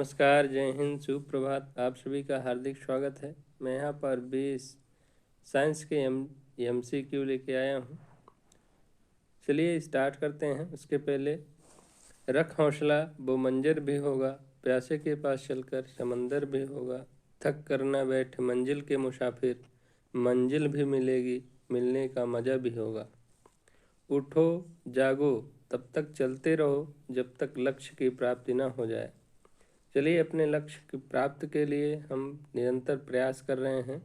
नमस्कार, जय हिंद, सुप्रभात। आप सभी का हार्दिक स्वागत है। मैं यहाँ पर 20 साइंस के MCQ लेके आया हूँ। चलिए स्टार्ट करते हैं। उसके पहले रख हौसला, वो मंजर भी होगा, प्यासे के पास चलकर समंदर भी होगा, थक कर न बैठ मंजिल के मुसाफिर, मंजिल भी मिलेगी, मिलने का मज़ा भी होगा। उठो जागो, तब तक चलते रहो, जब तक लक्ष्य की प्राप्ति न हो जाए। चलिए, अपने लक्ष्य की प्राप्ति के लिए हम निरंतर प्रयास कर रहे हैं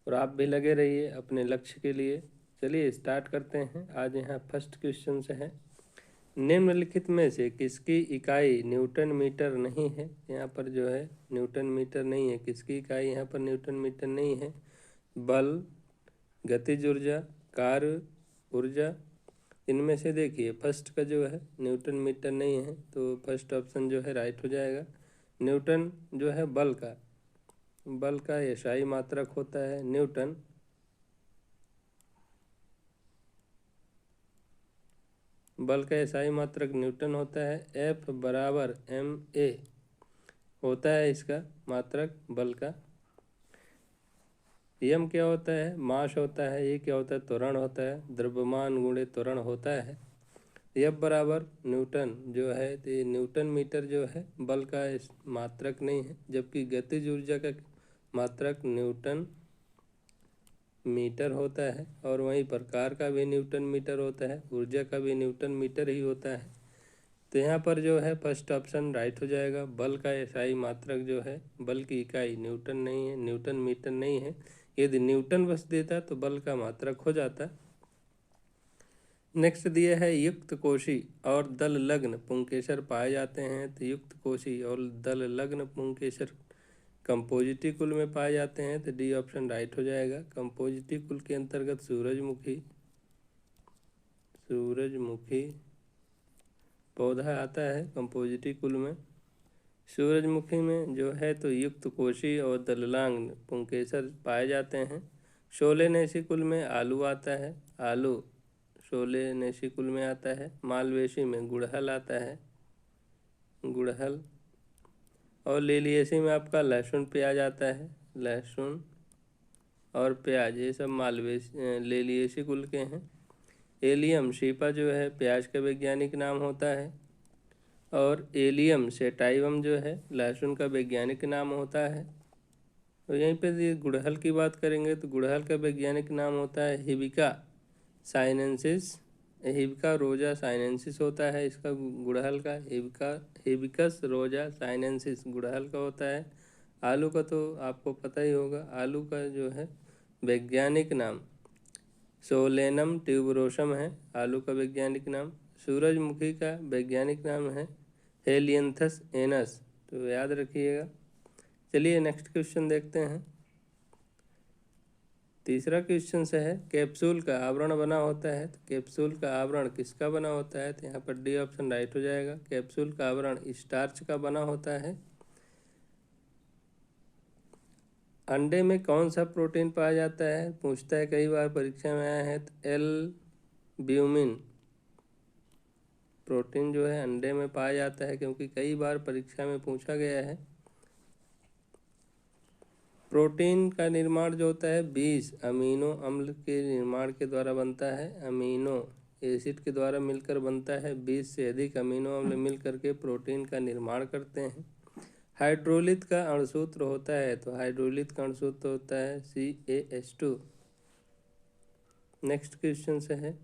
और आप भी लगे रहिए अपने लक्ष्य के लिए। चलिए स्टार्ट करते हैं। आज यहाँ फर्स्ट क्वेश्चन से है, निम्नलिखित में से किसकी इकाई न्यूटन मीटर नहीं है। यहाँ पर जो है न्यूटन मीटर नहीं है। किसकी इकाई यहाँ पर न्यूटन मीटर नहीं है? बल, गतिज ऊर्जा, कार्य ऊर्जा। इनमें से देखिए फर्स्ट का जो है न्यूटन मीटर नहीं है, तो फर्स्ट ऑप्शन जो है राइट हो जाएगा। न्यूटन जो है बल का एसआई मात्रक होता है। न्यूटन बल का एसआई मात्रक न्यूटन होता है। F बराबर ma होता है इसका मात्रक बल का। m क्या होता है? मास होता है। ये क्या होता है? त्वरण होता है। द्रव्यमान गुणे त्वरण होता है। F बराबर न्यूटन जो है, तो ये न्यूटन मीटर जो है बल का मात्रक नहीं है, जबकि गतिज ऊर्जा का मात्रक न्यूटन मीटर होता है। और वहीं प्रकार का भी न्यूटन मीटर होता है, ऊर्जा का भी न्यूटन मीटर ही होता है। तो यहाँ पर जो है फर्स्ट ऑप्शन राइट हो जाएगा। बल का एसआई मात्रक जो है, बल की इकाई न्यूटन नहीं है, न्यूटन मीटर नहीं है। यदि न्यूटन बस देता तो बल का मात्रक हो जाता। नेक्स्ट दिया है, युक्त कोशी और दल लग्न पुंकेसर पाए जाते हैं। तो युक्त कोशी और दल लग्न पुंकेसर कंपोजिटी कुल में पाए जाते हैं। तो डी ऑप्शन राइट हो जाएगा। कंपोजिटी कुल के अंतर्गत सूरजमुखी पौधा आता है कंपोजिटी कुल में। सूरजमुखी में जो है तो युक्त कोशी और दललांग पुंकेसर पाए जाते हैं। शोलेनेसी कुल में आलू आता है। आलू शोलेनेसी कुल में आता है। मालवेसी में गुड़हल आता है, गुड़हल। और लिलिएसी में आपका लहसुन प्याज आता है। लहसुन और प्याज ये सब मालवेसी लिलिएसी कुल के हैं। एलियम शीपा जो है प्याज का वैज्ञानिक नाम होता है। और एलियम सेटाइवम जो है लहसुन का वैज्ञानिक नाम होता है। तो यहीं पे गुड़हल की बात करेंगे तो गुड़हल का वैज्ञानिक नाम होता है हिबिका साइनेंसिस। हिबिका रोजा साइनेंसिस होता है इसका, गुड़हल का हिबिकस रोजा साइनेंसिस गुड़हल का होता है। आलू का तो आपको पता ही होगा। आलू का जो है वैज्ञानिक नाम सोलेनम ट्यूबरोसम है, आलू का वैज्ञानिक नाम। सूरजमुखी का वैज्ञानिक नाम है हेलियंथस एनस, तो याद रखिएगा। चलिए नेक्स्ट क्वेश्चन देखते हैं। तीसरा क्वेश्चन से है, कैप्सूल का आवरण बना होता है। तो कैप्सूल का आवरण किसका बना होता है? तो यहाँ पर डी ऑप्शन राइट हो जाएगा। कैप्सूल का आवरण स्टार्च का बना होता है। अंडे में कौन सा प्रोटीन पाया जाता है? पूछता है, कई बार परीक्षा में आया है। तो एल्ब्यूमिन प्रोटीन जो है अंडे में पाया जाता है, क्योंकि कई बार परीक्षा में पूछा गया है। प्रोटीन का निर्माण जो होता है 20 अमीनो अम्ल के निर्माण के द्वारा बनता है। अमीनो एसिड के द्वारा मिलकर बनता है। 20 से अधिक अमीनो अम्ल मिल करके प्रोटीन का निर्माण करते हैं। हाइड्रोलित का अणुसूत्र होता है। तो हाइड्रोलित का अणुसूत्र होता है CaH2। नेक्स्ट क्वेश्चन से है,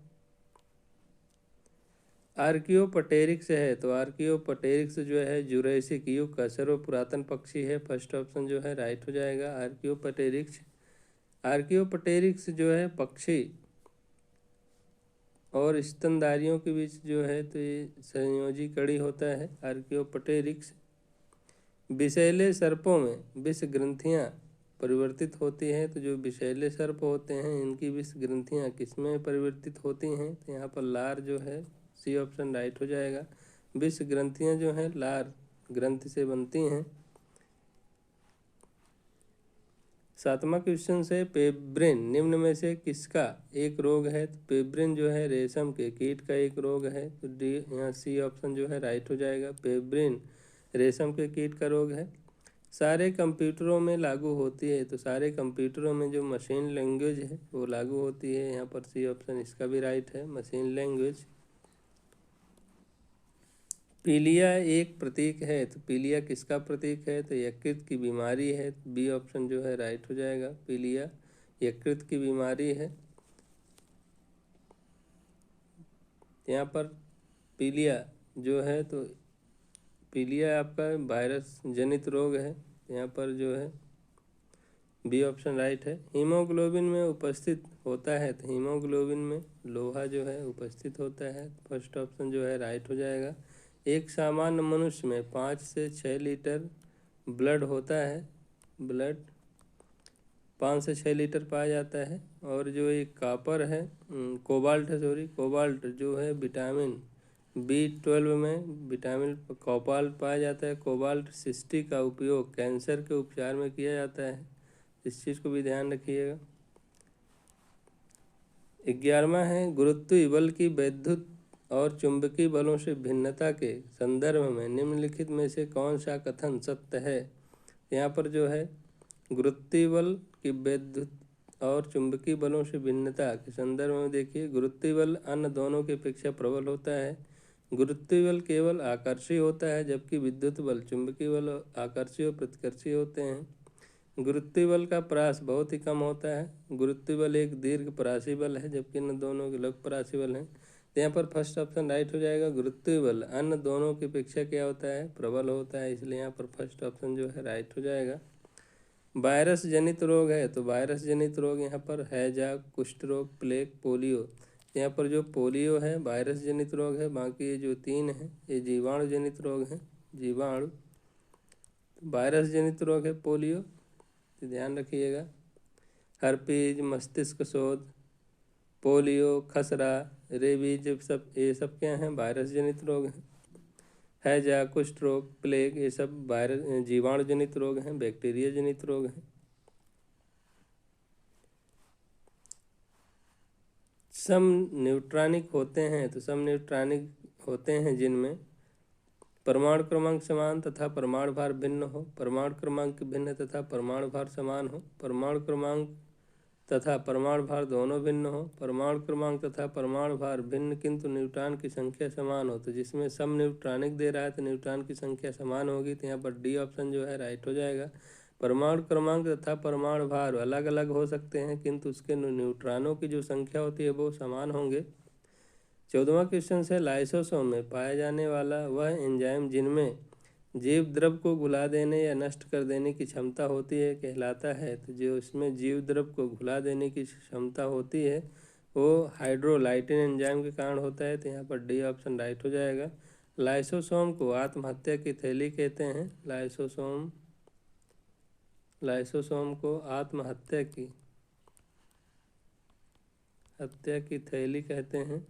आर्कियोपटेरिक्स है। तो आर्कियोपटेरिक्स जो है जुरैसिक युग का सर्व पुरातन पक्षी है। फर्स्ट ऑप्शन जो है राइट हो जाएगा। आर्कियोपटेरिक्स जो है पक्षी और स्तनधारियों के बीच जो है तो ये संयोजी कड़ी होता है आर्कियोपटेरिक्स। विषैले सर्पों में विष ग्रंथियाँ परिवर्तित होती हैं। तो जो विषैले सर्प होते हैं इनकी विष ग्रंथियाँ किसमें परिवर्तित होती हैं? तो यहाँ पर लार जो है, सी ऑप्शन राइट हो जाएगा। विष ग्रंथियाँ जो हैं लार ग्रंथि से बनती हैं। सातवां क्वेश्चन से, पेब्रिन निम्न में से किसका एक रोग है? तो पेब्रिन जो है रेशम के कीट का एक रोग है। तो डी यहाँ सी ऑप्शन जो है राइट हो जाएगा। पेब्रिन रेशम के कीट का रोग है। सारे कंप्यूटरों में लागू होती है, तो सारे कंप्यूटरों में जो मशीन लैंग्वेज है वो लागू होती है। यहाँ पर सी ऑप्शन इसका भी राइट है, मशीन लैंग्वेज। पीलिया एक प्रतीक है, तो पीलिया किसका प्रतीक है? तो यकृत की बीमारी है। बी ऑप्शन जो है राइट हो जाएगा, पीलिया यकृत की बीमारी है। यहाँ पर पीलिया जो है, तो पीलिया आपका वायरस जनित रोग है। यहाँ पर जो है बी ऑप्शन राइट है। हीमोग्लोबिन में उपस्थित होता है, तो हीमोग्लोबिन में लोहा जो है उपस्थित होता है। फर्स्ट ऑप्शन जो है राइट हो जाएगा। एक सामान्य मनुष्य में 5 से 6 लीटर ब्लड होता है, ब्लड 5 से 6 लीटर पाया जाता है। और जो एक कापर है, कोबाल्ट है, सॉरी कोबाल्ट जो है विटामिन B12 में विटामिन कोबाल्ट पाया जाता है। कोबाल्ट 60 का उपयोग कैंसर के उपचार में किया जाता है, इस चीज़ को भी ध्यान रखिएगा। 11वां है गुरुत्वीय बल की वैद्युत और चुंबकीय बलों से भिन्नता के संदर्भ में निम्नलिखित में से कौन सा कथन सत्य है? यहाँ पर जो है गुरुत्वीय बल की वैद्युत और चुंबकीय बलों से भिन्नता के संदर्भ में देखिए, गुरुत्वीय बल अन्य दोनों की अपेक्षा प्रबल होता है। गुरुत्वीय बल केवल आकर्षीय होता है, जबकि विद्युत बल चुंबकीय बल आकर्षीय और प्रतिकर्षीय होते हैं। गुरुत्वीय बल का परास बहुत ही कम होता है। गुरुत्वीय बल एक दीर्घ परासी बल है, जबकि इन दोनों के लघु परासी बल हैं। तो यहाँ पर फर्स्ट ऑप्शन राइट हो जाएगा। गुरुत्वीय बल अन्य दोनों की अपेक्षा क्या होता है? प्रबल होता है, इसलिए यहाँ पर फर्स्ट ऑप्शन जो है राइट हो जाएगा। वायरस जनित रोग है, तो वायरस जनित रोग यहाँ पर हैजा, कुष्ठ रोग, प्लेग, पोलियो। यहाँ पर जो पोलियो है वायरस जनित रोग है, बाकी ये जो 3 है ये जीवाणु जनित रोग है, जीवाणु। वायरस जनित रोग है पोलियो, तो ध्यान रखिएगा। हर्पीज, मस्तिष्क शोथ, पोलियो, खसरा, रेबीज, ये सब क्या हैं? वायरस जनित रोग हैं। हैजा, कुष्ठ रोग, प्लेग, ये सब वायरस जीवाणु जनित रोग हैं, बैक्टीरिया जनित रोग हैं। सम न्यूट्रॉनिक होते हैं, तो सम न्यूट्रॉनिक होते हैं जिनमें परमाणु क्रमांक समान तथा परमाणु भार भिन्न हो, परमाणु क्रमांक भिन्न तथा परमाणु भार समान हो, परमाणु क्रमांक तथा परमाणु भार दोनों भिन्न हो, परमाणु क्रमांक तथा परमाणु भार भिन्न किंतु न्यूट्रॉन की संख्या समान हो। तो जिसमें सम न्यूट्रॉनिक दे रहा है तो न्यूट्रॉन की संख्या समान होगी, तो यहाँ पर डी ऑप्शन जो है राइट हो जाएगा। परमाणु क्रमांक तथा परमाणु भार अलग अलग हो सकते हैं, किंतु उसके न्यूट्रॉनों की जो संख्या होती है वो समान होंगे। 14वां क्वेश्चन है लाइसोसोम में पाया जाने वाला वह एंजाइम जिनमें जीव द्रव को घुला देने या नष्ट कर देने की क्षमता होती है कहलाता है। तो जो इसमें जीव द्रव को घुला देने की क्षमता होती है वो हाइड्रोलाइटिन एंजाइम के कारण होता है, तो यहाँ पर डी ऑप्शन राइट हो जाएगा। लाइसोसोम को आत्महत्या की थैली कहते हैं। लाइसोसोम को आत्महत्या की थैली कहते हैं।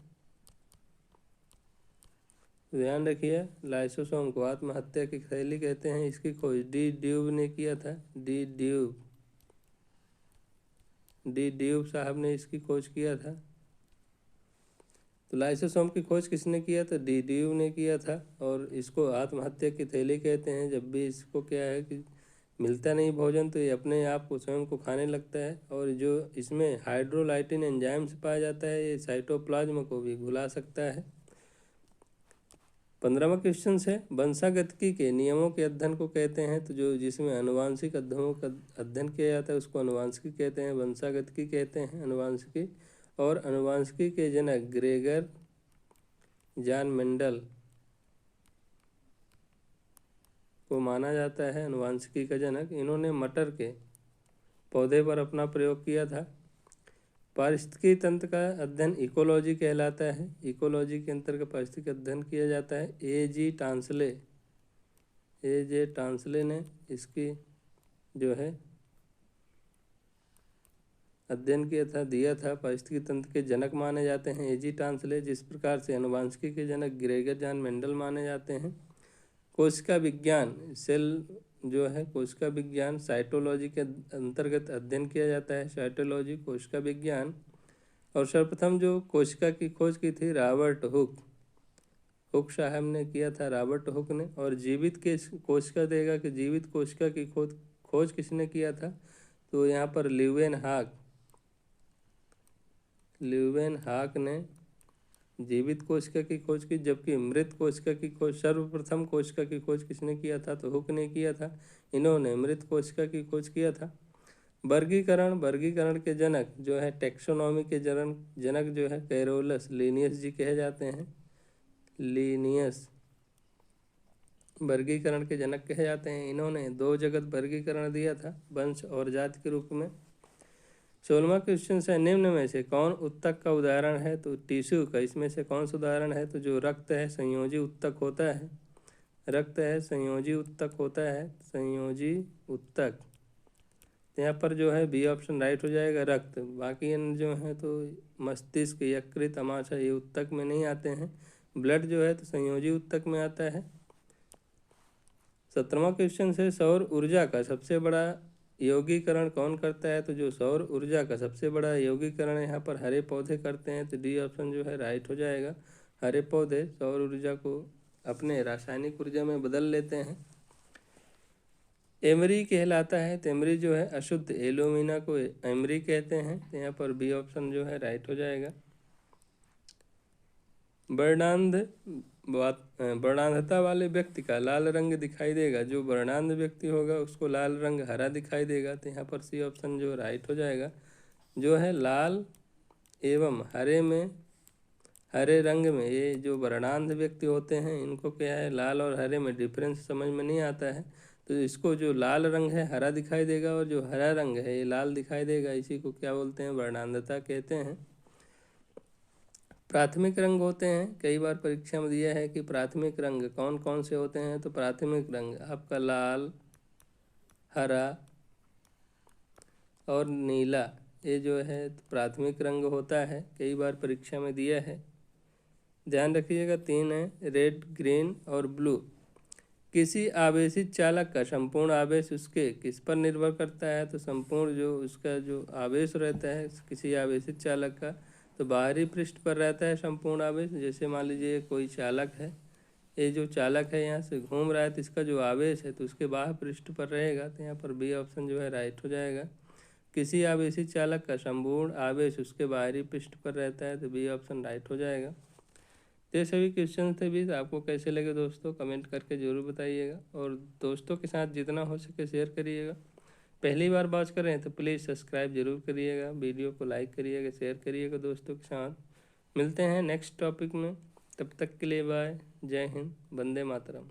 ध्यान रखिए, लाइसोसोम को आत्महत्या की थैली कहते हैं। इसकी खोज डी ड्यूब ने किया था। डी ड्यूब साहब ने इसकी खोज किया था। तो लाइसोसोम की खोज किसने किया? तो डी ड्यूब ने किया था। और इसको आत्महत्या की थैली कहते हैं। जब भी इसको क्या है कि मिलता नहीं भोजन तो ये अपने आप को स्वयं को खाने लगता है। और जो इसमें हाइड्रोलाइटिन एंजाइम से पाया जाता है ये साइटोप्लाज्म को भी घुला सकता है। 15वां क्वेश्चन है वंशागतिकी के नियमों के अध्ययन को कहते हैं। तो जो जिसमें अनुवांशिक अध्ययनों का अध्ययन किया जाता है उसको अनुवांशिकी कहते हैं, वंशागतिकी कहते हैं अनुवांशिकी। और अनुवांशिकी के जनक ग्रेगर जॉन मेंडल को माना जाता है अनुवांशिकी का जनक। इन्होंने मटर के पौधे पर अपना प्रयोग किया था। पारिस्थितिकी तंत्र का अध्ययन इकोलॉजी कहलाता है। इकोलॉजी के अंतर्गत पारिस्थितिक अध्ययन किया जाता है। ए जे टांसले ने इसकी जो है अध्ययन किया था, दिया था। पारिस्थितिकी तंत्र के जनक माने जाते हैं ए जी टांसले, जिस प्रकार से अनुवांशिकी के जनक ग्रेगर जॉन मेंडल माने जाते हैं। कोशिका विज्ञान सेल जो है कोशिका विज्ञान साइटोलॉजी के अंतर्गत अध्ययन किया जाता है। साइटोलॉजी कोशिका विज्ञान। और सर्वप्रथम जो कोशिका की खोज की थी रॉबर्ट हुक, हुक साहब ने किया था, रॉबर्ट हुक ने। और जीवित के कोशिका देगा कि जीवित कोशिका की खोज किसने किया था, तो यहाँ पर ल्यूवेन हाक ने जीवित कोशिका की खोज की, जबकि मृत कोशिका की खोज, सर्वप्रथम कोशिका की खोज किसने किया था, तो हुक ने किया था। इन्होंने मृत कोशिका की खोज किया था। वर्गीकरण के जनक जो है, टेक्सोनॉमी के जनक जो है कैरोलस लीनियस जी कहे जाते हैं। लीनियस वर्गीकरण के जनक कहे जाते हैं। इन्होंने 2 जगत वर्गीकरण दिया था, वंश और जाति के रूप में। 16वां क्वेश्चन है, निम्न में से कौन उत्तक का उदाहरण है, तो टिश्यू का इसमें से कौन सा उदाहरण है, तो जो रक्त है संयोजी उत्तक होता है। रक्त है संयोजी उत्तक होता है, संयोजी उत्तक। यहाँ पर जो है बी ऑप्शन राइट हो जाएगा, रक्त। बाकी अन्य जो है तो मस्तिष्क, यकृत, अमाशय ये उत्तक में नहीं आते हैं। ब्लड जो है तो संयोजी उत्तक में आता है। 17वां क्वेश्चन है, सौर ऊर्जा का सबसे बड़ा यौगीकरण कौन करता है, तो जो सौर ऊर्जा का सबसे बड़ा यौगीकरण यहाँ पर हरे पौधे करते हैं, तो डी ऑप्शन जो है राइट हो जाएगा। हरे पौधे सौर ऊर्जा को अपने रासायनिक ऊर्जा में बदल लेते हैं। एमरी कहलाता है, तो एमरी जो है अशुद्ध एल्यूमिना को एमरी कहते हैं, तो यहाँ पर बी ऑप्शन जो है राइट हो जाएगा। वर्णांधता वाले व्यक्ति का लाल रंग दिखाई देगा, जो वर्णांध व्यक्ति होगा उसको लाल रंग हरा दिखाई देगा, तो यहाँ पर सी ऑप्शन जो राइट हो जाएगा। जो है लाल एवं हरे रंग में ये जो वर्णांध व्यक्ति होते हैं, इनको क्या है, लाल और हरे में डिफरेंस समझ में नहीं आता है, तो इसको जो लाल रंग है हरा दिखाई देगा और जो हरा रंग है ये लाल दिखाई देगा। इसी को क्या बोलते हैं, वर्णांधता कहते हैं। प्राथमिक रंग होते हैं, कई बार परीक्षा में दिया है कि प्राथमिक रंग कौन कौन से होते हैं, तो प्राथमिक रंग आपका लाल, हरा और नीला, ये जो है तो प्राथमिक रंग होता है, कई बार परीक्षा में दिया है, ध्यान रखिएगा। 3 है, रेड, ग्रीन और ब्लू। किसी आवेशित चालक का संपूर्ण आवेश उसके किस पर निर्भर करता है, तो संपूर्ण जो उसका जो आवेश रहता है किसी आवेशित चालक का, तो बाहरी पृष्ठ पर रहता है संपूर्ण आवेश। जैसे मान लीजिए कोई चालक है, ये जो चालक है यहाँ से घूम रहा है, तो इसका जो आवेश है तो उसके बाह्य पृष्ठ पर रहेगा, तो यहाँ पर बी ऑप्शन जो है राइट हो जाएगा। किसी आवेशित चालक का संपूर्ण आवेश उसके बाहरी पृष्ठ पर रहता है, तो बी ऑप्शन राइट हो जाएगा। ये सभी क्वेश्चन थे भी, आपको कैसे लगे दोस्तों कमेंट करके ज़रूर बताइएगा, और दोस्तों के साथ जितना हो सके शेयर करिएगा। पहली बार वॉच कर रहे हैं तो प्लीज़ सब्सक्राइब जरूर करिएगा, वीडियो को लाइक करिएगा, शेयर करिएगा दोस्तों के साथ। मिलते हैं नेक्स्ट टॉपिक में, तब तक के लिए बाय, जय हिंद, वंदे मातरम।